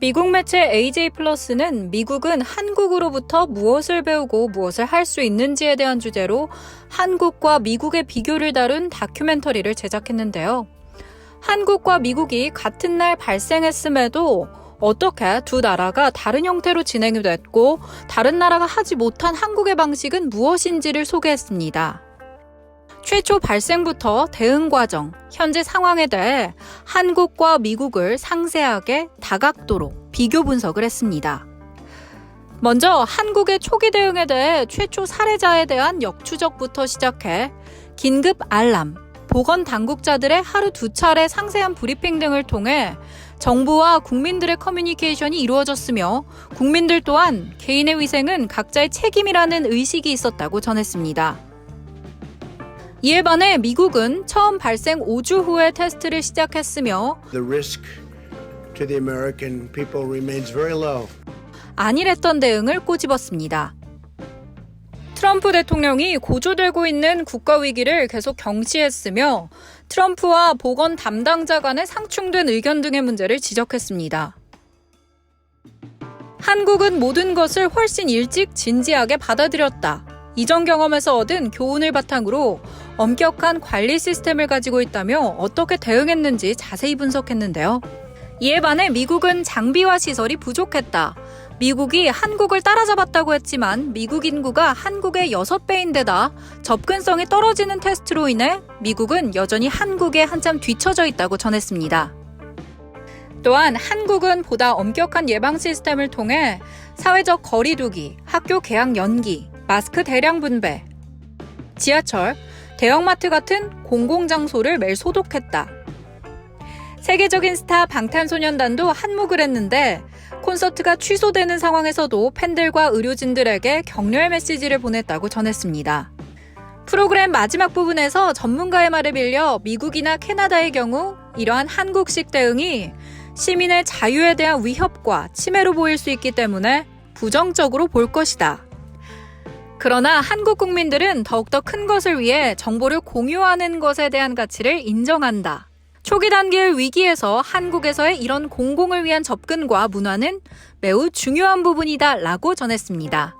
미국 매체 AJ+는 미국은 한국으로부터 무엇을 배우고 무엇을 할 수 있는지에 대한 주제로 한국과 미국의 비교를 다룬 다큐멘터리를 제작했는데요. 한국과 미국이 같은 날 발생했음에도 어떻게 두 나라가 다른 형태로 진행이 됐고 다른 나라가 하지 못한 한국의 방식은 무엇인지를 소개했습니다. 최초 발생부터 대응 과정, 현재 상황에 대해 한국과 미국을 상세하게 다각도로 비교 분석을 했습니다. 먼저 한국의 초기 대응에 대해 최초 사례자에 대한 역추적부터 시작해 긴급 알람, 보건 당국자들의 하루 2차례 상세한 브리핑 등을 통해 정부와 국민들의 커뮤니케이션이 이루어졌으며 국민들 또한 개인의 위생은 각자의 책임이라는 의식이 있었다고 전했습니다. 이에 반해 미국은 처음 발생 5주 후에 테스트를 시작했으며 The risk to the American people remains very low. 안일했던 대응을 꼬집었습니다. 트럼프 대통령이 고조되고 있는 국가 위기를 계속 경시했으며 트럼프와 보건 담당자 간의 상충된 의견 등의 문제를 지적했습니다. 한국은 모든 것을 훨씬 일찍 진지하게 받아들였다. 이전 경험에서 얻은 교훈을 바탕으로 엄격한 관리 시스템을 가지고 있다며 어떻게 대응했는지 자세히 분석했는데요. 이에 반해 미국은 장비와 시설이 부족했다. 미국이 한국을 따라잡았다고 했지만 미국 인구가 한국의 6배인데다 접근성이 떨어지는 테스트로 인해 미국은 여전히 한국에 한참 뒤처져 있다고 전했습니다. 또한 한국은 보다 엄격한 예방 시스템을 통해 사회적 거리 두기, 학교 개학 연기, 마스크 대량 분배, 지하철, 대형마트 같은 공공장소를 매일 소독했다. 세계적인 스타 방탄소년단도 한몫을 했는데 콘서트가 취소되는 상황에서도 팬들과 의료진들에게 격려의 메시지를 보냈다고 전했습니다. 프로그램 마지막 부분에서 전문가의 말을 빌려 미국이나 캐나다의 경우 이러한 한국식 대응이 시민의 자유에 대한 위협과 침해로 보일 수 있기 때문에 부정적으로 볼 것이다. 그러나 한국 국민들은 더욱더 큰 것을 위해 정보를 공유하는 것에 대한 가치를 인정한다. 초기 단계의 위기에서 한국에서의 이런 공공을 위한 접근과 문화는 매우 중요한 부분이다 라고 전했습니다.